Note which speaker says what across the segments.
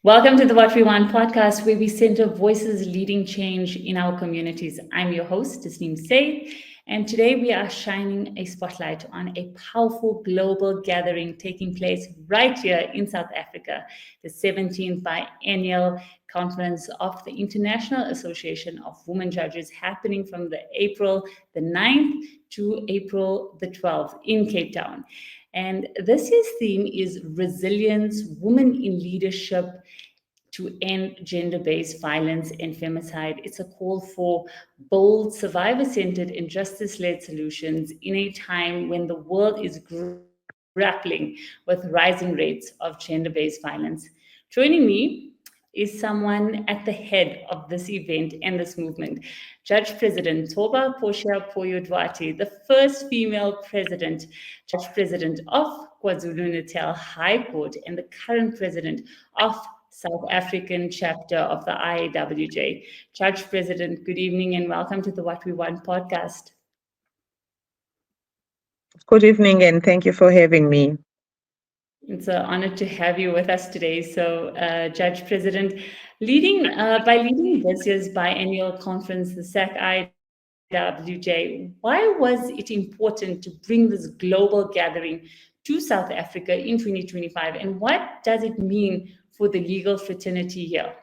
Speaker 1: Welcome to the What We Want podcast, where we center voices leading change in our communities. I'm your host, Tasneem Saith, and today we are shining a spotlight on a powerful global gathering taking place right here in South Africa, the 17th biennial conference of the International Association of Women Judges, happening from the April the 9th to April the 12th in Cape Town. And this year's theme is Resilience, Women in Leadership to End Gender-Based Violence and Femicide. It's a call for bold, survivor-centered and justice-led solutions in a time when the world is grappling with rising rates of gender-based violence. Joining me is someone at the head of this event and this movement, Judge President Thoba Poyo Dlwati, the first female president, Judge President of KwaZulu-Natal High Court and the current president of South African chapter of the IAWJ. Judge President, good evening and welcome to the What We Want podcast.
Speaker 2: Good evening and thank you for having me.
Speaker 1: It's an honor to have you with us today. So, Judge President, by leading this year's biennial conference, the SAC IAWJ, why was it important to bring this global gathering to South Africa in 2025, and what does it mean for the legal fraternity here?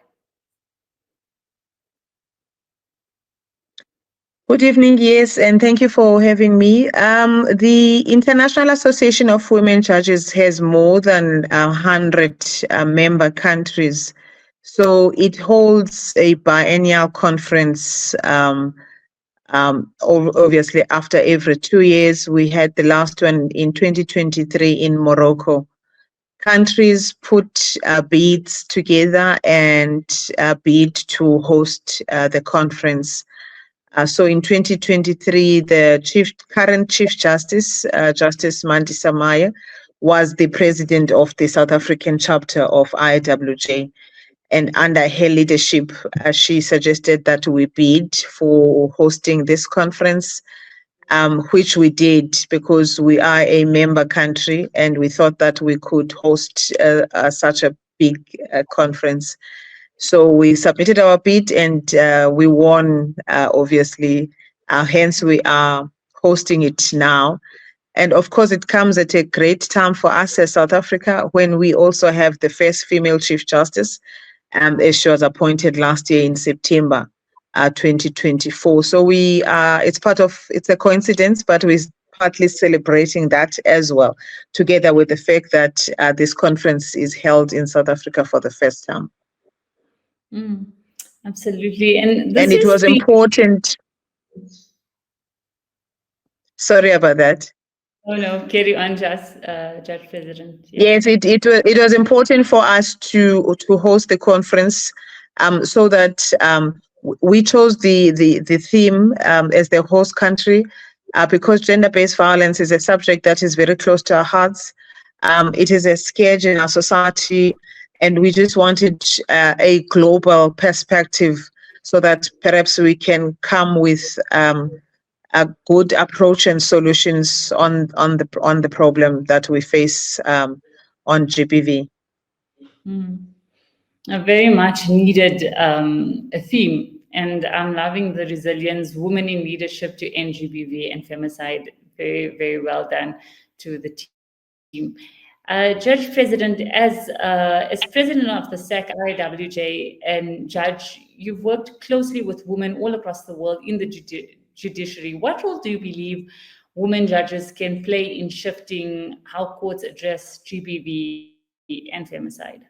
Speaker 2: Good evening, yes, and thank you for having me. The International Association of Women Judges has more than 100 member countries. So it holds a biennial conference, obviously after every 2 years. We had the last one in 2023 in Morocco. Countries put bids together and bid to host the conference. So in 2023, the current Chief Justice, Justice Mandisa Maya, was the president of the South African chapter of IAWJ. And under her leadership, she suggested that we bid for hosting this conference, which we did because we are a member country and we thought that we could host such a big conference. So we submitted our bid and we won, obviously. Hence, we are hosting it now. And of course, it comes at a great time for us as South Africa when we also have the first female Chief Justice, as she was appointed last year in September 2024. So it's a coincidence, but we're partly celebrating that as well, together with the fact that this conference is held in South Africa for the first time.
Speaker 1: Absolutely. And
Speaker 2: it was important. Sorry about that.
Speaker 1: Oh no, carry on, Judge President.
Speaker 2: Yes, it was important for us to host the conference, so that we chose the theme as the host country because gender-based violence is a subject that is very close to our hearts. It is a scourge in our society. And we just wanted a global perspective so that perhaps we can come with a good approach and solutions on the problem that we face on GBV.
Speaker 1: A very much needed a theme, and I'm loving the resilience, women in leadership to end GBV and femicide. Very, very well done to the team. Judge President, as president of the SAC IAWJ and judge, you've worked closely with women all across the world in the judiciary. What role do you believe women judges can play in shifting how courts address GBV and femicide?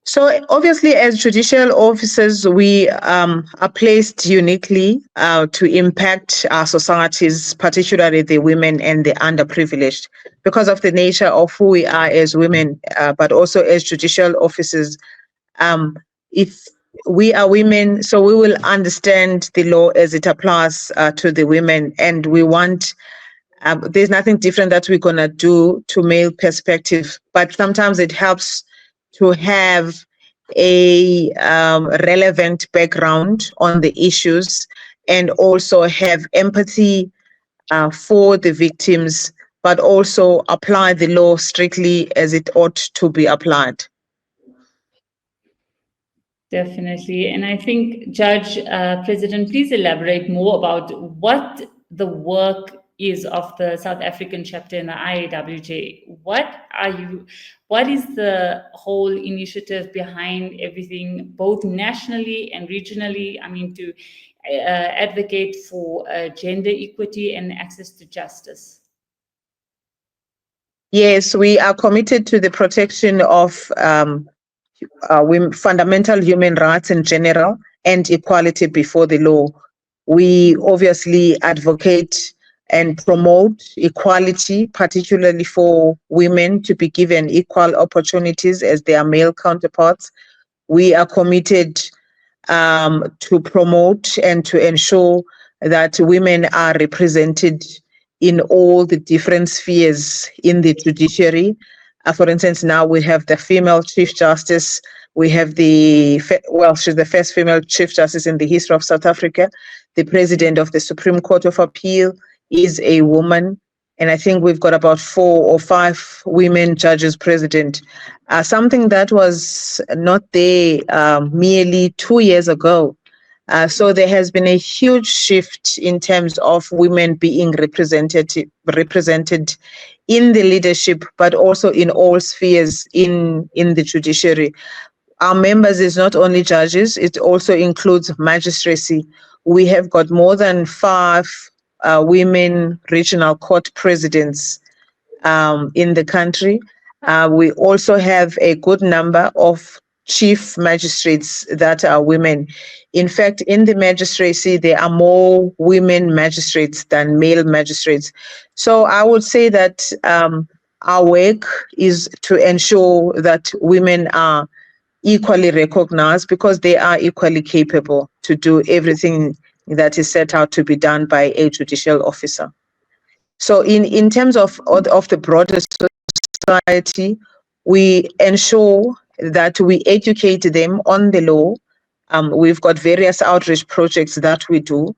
Speaker 2: So obviously, as judicial officers, we are placed uniquely to impact our societies, particularly the women and the underprivileged, because of the nature of who we are as women, but also as judicial officers. If we are women, so we will understand the law as it applies to the women, and we want. There's nothing different that we're gonna do to male perspective, but sometimes it helps to have a relevant background on the issues and also have empathy for the victims, but also apply the law strictly as it ought to be applied.
Speaker 1: Definitely. And I think, Judge, President, please elaborate more about what the work is of the South African chapter in the IAWJ. What is the whole initiative behind everything, both nationally and regionally? I mean, to advocate for gender equity and access to justice.
Speaker 2: Yes, we are committed to the protection of fundamental human rights in general and equality before the law. We obviously advocate and promote equality, particularly for women to be given equal opportunities as their male counterparts. We are committed to promote and to ensure that women are represented in all the different spheres in the judiciary. For instance, now we have the female Chief Justice. We have she's the first female Chief Justice in the history of South Africa. The President of the Supreme Court of Appeal is a woman. And I think we've got about 4 or 5 women judges president. Something that was not there merely 2 years ago. So there has been a huge shift in terms of women being represented in the leadership, but also in all spheres in the judiciary. Our members is not only judges, it also includes magistracy. We have got more than 5 women regional court presidents in the country. We also have a good number of chief magistrates that are women. In fact, in the magistracy, there are more women magistrates than male magistrates. So I would say that our work is to ensure that women are equally recognized because they are equally capable to do everything that is set out to be done by a judicial officer. So in terms of the broader society, we ensure that we educate them on the law. We've got various outreach projects that we do,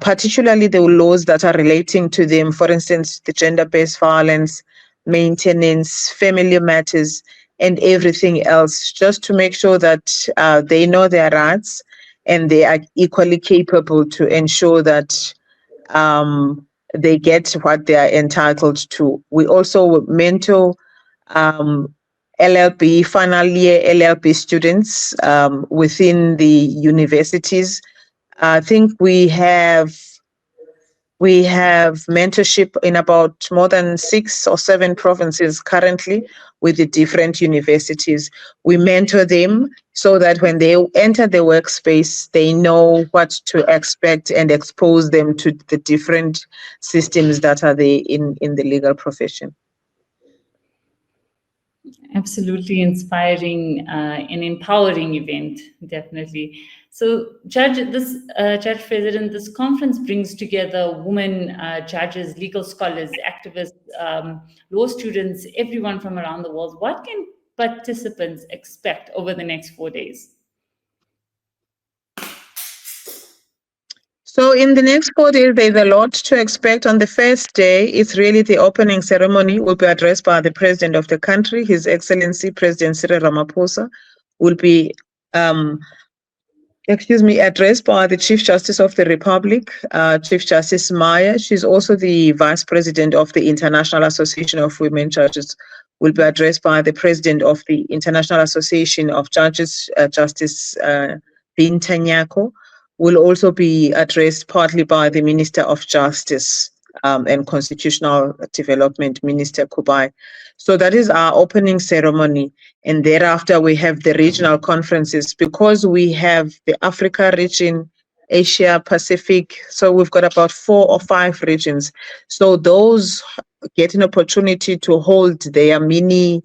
Speaker 2: particularly the laws that are relating to them. For instance, the gender-based violence, maintenance, family matters, and everything else, just to make sure that they know their rights and they are equally capable to ensure that they get what they are entitled to. We also mentor LLB, final year LLB students within the universities. I think we have mentorship in about more than 6 or 7 provinces currently with the different universities. We mentor them so that when they enter the workspace, they know what to expect and expose them to the different systems that are there in the legal profession.
Speaker 1: Absolutely inspiring and empowering event, definitely. So, Judge President, this conference brings together women judges, legal scholars, activists, law students, everyone from around the world. What can participants expect over the next 4 days?
Speaker 2: So in the next 4 days, there's a lot to expect. On the first day, it's really the opening ceremony will be addressed by the President of the country, His Excellency President Cyril Ramaphosa, will be addressed by the Chief Justice of the Republic, Chief Justice Maya. She's also the Vice President of the International Association of Women Judges, will be addressed by the President of the International Association of Judges, Justice Binta Nyako, will also be addressed partly by the Minister of Justice and Constitutional Development, Minister Kubai. So that is our opening ceremony. And thereafter, we have the regional conferences because we have the Africa region, Asia Pacific. So we've got about 4 or 5 regions. So those get an opportunity to hold their mini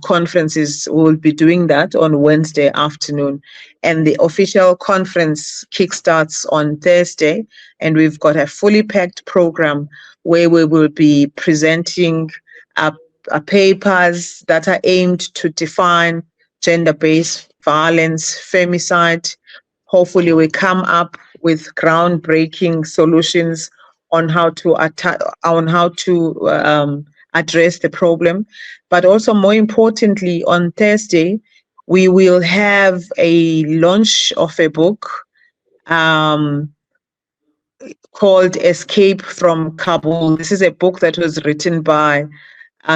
Speaker 2: conferences. Will be doing that on Wednesday afternoon, and the official conference kickstarts on Thursday, and we've got a fully packed program where we will be presenting papers that are aimed to define gender-based violence, femicide. Hopefully we come up with groundbreaking solutions on how to address the problem. But also more importantly, on Thursday, We will have a launch of a book called Escape from Kabul. This is a book that was written by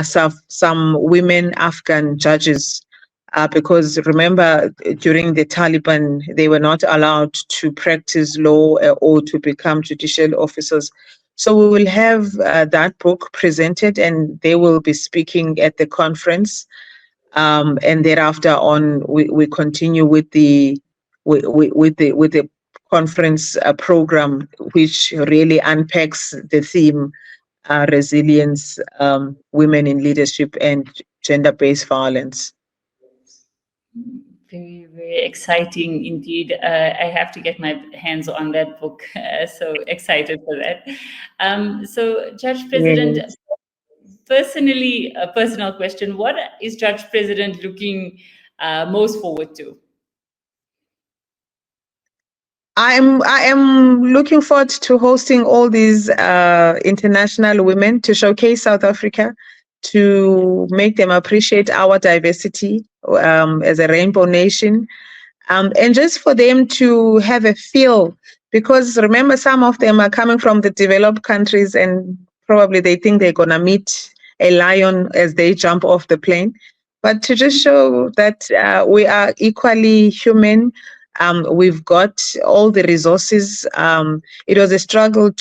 Speaker 2: some women Afghan judges. Because remember, during the Taliban, they were not allowed to practice law or to become judicial officers. So we will have that book presented, and they will be speaking at the conference. And thereafter on, we continue with the conference program, which really unpacks the theme resilience, women in leadership, and gender-based violence.
Speaker 1: Very, very exciting indeed. I have to get my hands on that book. So excited for that. So, Judge President,
Speaker 2: Yes.
Speaker 1: personally, a personal question: what is Judge President looking most forward to?
Speaker 2: I am looking forward to hosting all these international women to showcase South Africa, to make them appreciate our diversity as a rainbow nation, and just for them to have a feel, because remember, some of them are coming from the developed countries and probably they think they're going to meet a lion as they jump off the plane. But to just show that we are equally human, we've got all the resources. It was a struggle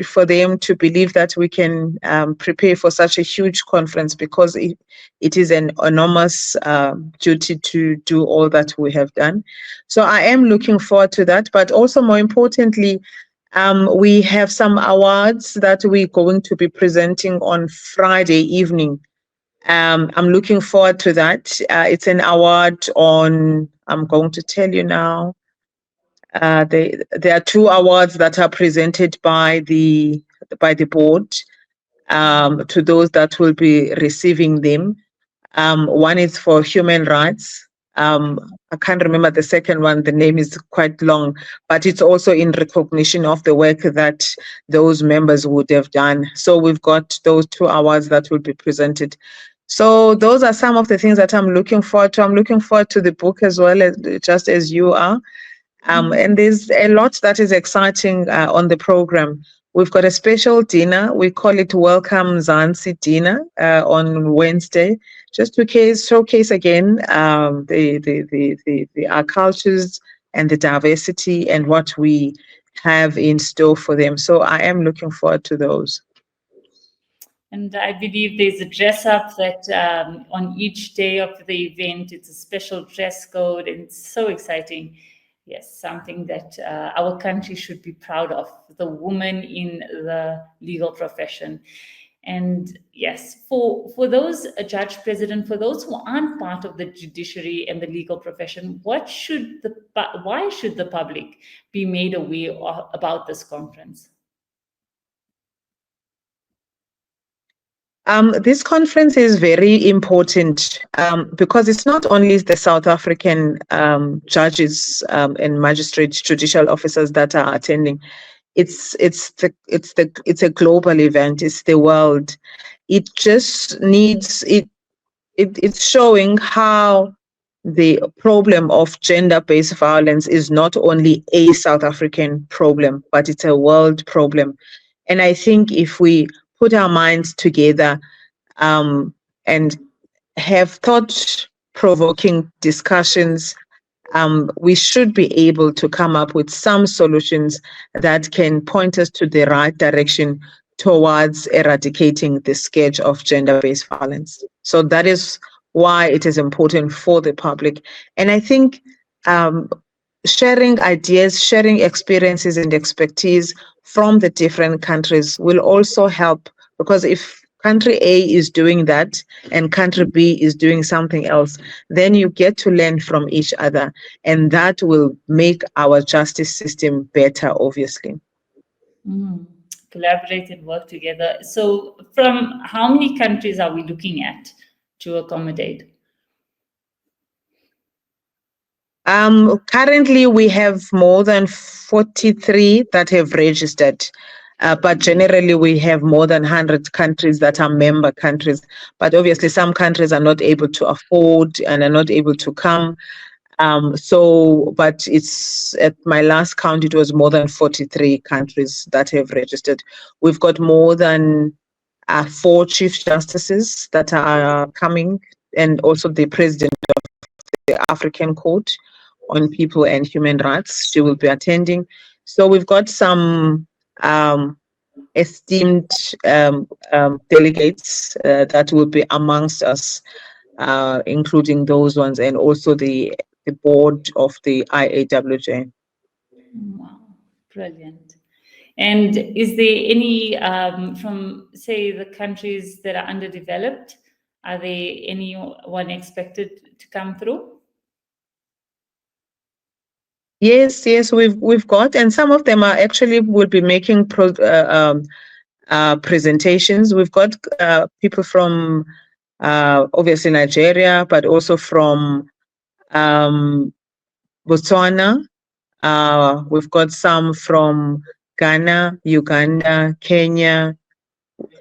Speaker 2: for them to believe that we can prepare for such a huge conference, because it is an enormous duty to do all that we have done. So I am looking forward to that. But also, more importantly, we have some awards that we're going to be presenting on Friday evening. I'm looking forward to that. It's an award on, I'm going to tell you now. There are 2 awards that are presented by the board to those that will be receiving them. One is for human rights. I can't remember the second one. The name is quite long, but it's also in recognition of the work that those members would have done. So we've got those 2 awards that will be presented. So those are some of the things that I'm looking forward to. I'm looking forward to the book as well, just as you are. And there's a lot that is exciting on the program. We've got a special dinner. We call it Welcome Zansi Dinner on Wednesday, just to showcase again our cultures and the diversity and what we have in store for them. So I am looking forward to those.
Speaker 1: And I believe there's a dress up that on each day of the event, it's a special dress code, and it's so exciting. Yes, something that our country should be proud of, the woman in the legal profession. And yes, for those, Judge President, for those who aren't part of the judiciary and the legal profession, why should the public be made aware about this conference?
Speaker 2: This conference is very important because it's not only the South African judges and magistrates, judicial officers that are attending. It's a global event. It's the world. It just needs it. It's showing how the problem of gender-based violence is not only a South African problem, but it's a world problem. And I think if we put our minds together and have thought-provoking discussions, we should be able to come up with some solutions that can point us to the right direction towards eradicating the scourge of gender-based violence. So that is why it is important for the public. And I think sharing ideas, sharing experiences and expertise from the different countries will also help, because if country A is doing that and country B is doing something else, then you get to learn from each other, and that will make our justice system better, obviously.
Speaker 1: Collaborate and work together. So from how many countries are we looking at to accommodate?
Speaker 2: Currently, we have more than 43 that have registered. But generally, we have more than 100 countries that are member countries. But obviously, some countries are not able to afford and are not able to come. But it's at my last count, it was more than 43 countries that have registered. We've got more than 4 chief justices that are coming, and also the president of the African Court on People and Human Rights. She will be attending. So we've got some esteemed delegates that will be amongst us, including those ones, and also the board of the IAWJ.
Speaker 1: Wow, brilliant. And is there any from, say, the countries that are underdeveloped? Are there anyone expected to come through?
Speaker 2: Yes, we've got, and some of them are actually will be making presentations. We've got people from obviously Nigeria, but also from Botswana. We've got some from Ghana, Uganda, Kenya.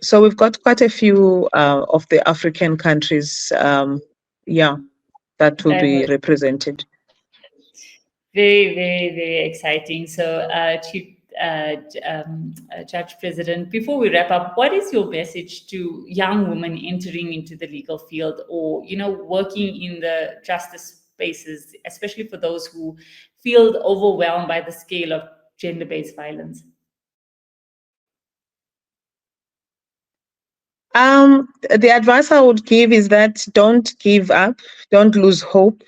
Speaker 2: So we've got quite a few of the African countries, that will be represented.
Speaker 1: Very, very, very exciting. So, Chief Judge President, before we wrap up, what is your message to young women entering into the legal field, or working in the justice spaces, especially for those who feel overwhelmed by the scale of gender-based violence?
Speaker 2: The advice I would give is that don't give up, don't lose hope.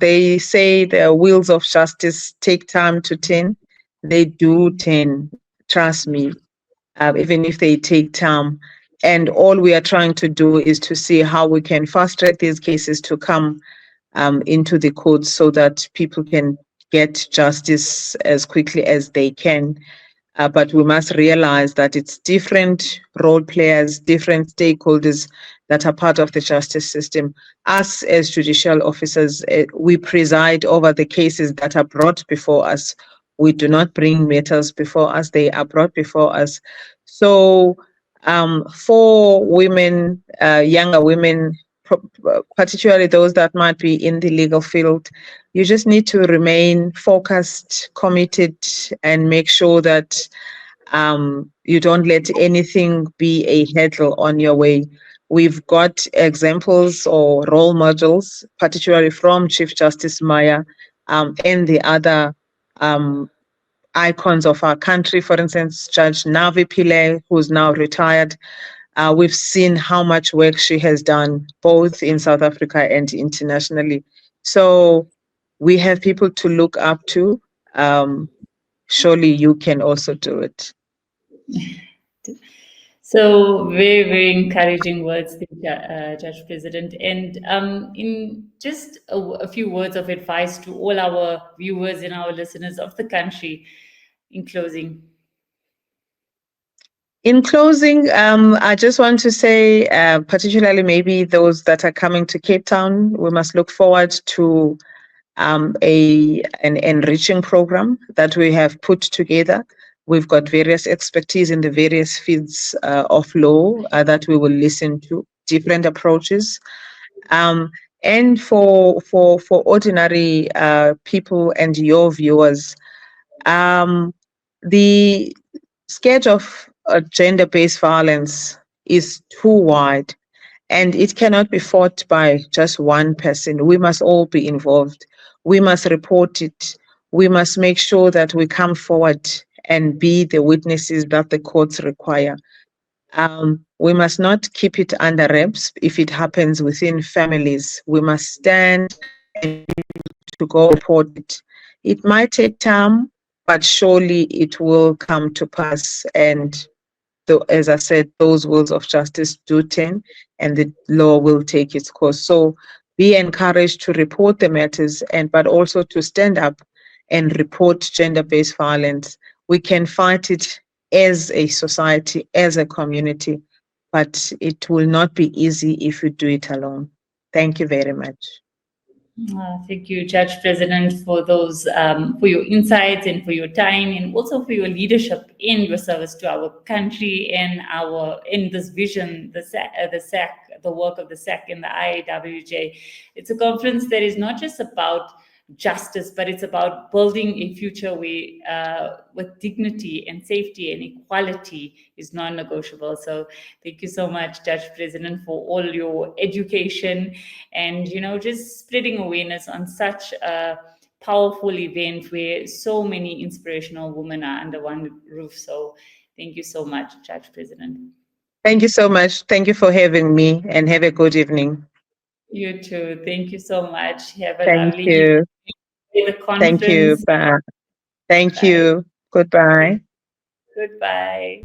Speaker 2: They say the wheels of justice take time to turn. They do turn, trust me, even if they take time. And all we are trying to do is to see how we can fast track these cases to come into the courts so that people can get justice as quickly as they can. But we must realize that it's different role players, different stakeholders that are part of the justice system. Us as judicial officers, we preside over the cases that are brought before us. We do not bring matters before us, they are brought before us. So for women, younger women, particularly those that might be in the legal field, you just need to remain focused, committed, and make sure that you don't let anything be a hurdle on your way. We've got examples or role models, particularly from Chief Justice Maya and the other icons of our country. For instance, Judge Navi Pillay, who's now retired. We've seen how much work she has done, both in South Africa and internationally. So we have people to look up to. Surely you can also do it.
Speaker 1: So very, very encouraging words, Judge President. And in just a few words of advice to all our viewers and our listeners of the country, in closing.
Speaker 2: In closing, I just want to say, particularly maybe those that are coming to Cape Town, we must look forward to an enriching program that we have put together. We've got various expertise in the various fields of law that we will listen to, different approaches. And for ordinary people and your viewers, the scourge of gender-based violence is too wide, and it cannot be fought by just one person. We must all be involved. We must report it. We must make sure that we come forward and be the witnesses that the courts require. We must not keep it under wraps. If it happens within families, we must stand and to go report it. It might take time, but surely it will come to pass. And as I said, those wheels of justice do turn and the law will take its course. So be encouraged to report the matters, but also to stand up and report gender-based violence. We can fight it as a society, as a community, but it will not be easy if we do it alone. Thank you very much.
Speaker 1: Thank you, Judge President, for those for your insights and for your time, and also for your leadership in your service to our country and in this vision, the work of the SAC and the IAWJ. It's a conference that is not just about justice, but it's about building a future where with dignity and safety and equality is non-negotiable. So thank you so much, Judge President, for all your education and just spreading awareness on such a powerful event where so many inspirational women are under one roof. So thank you so much, Judge President.
Speaker 2: Thank you so much. Thank you for having me, and have a good evening.
Speaker 1: You too. Thank you so much. Have a
Speaker 2: Thank
Speaker 1: lovely
Speaker 2: you.
Speaker 1: evening. The
Speaker 2: Thank you.
Speaker 1: conference.
Speaker 2: Bye. Thank
Speaker 1: Bye.
Speaker 2: you. Goodbye.
Speaker 1: Goodbye.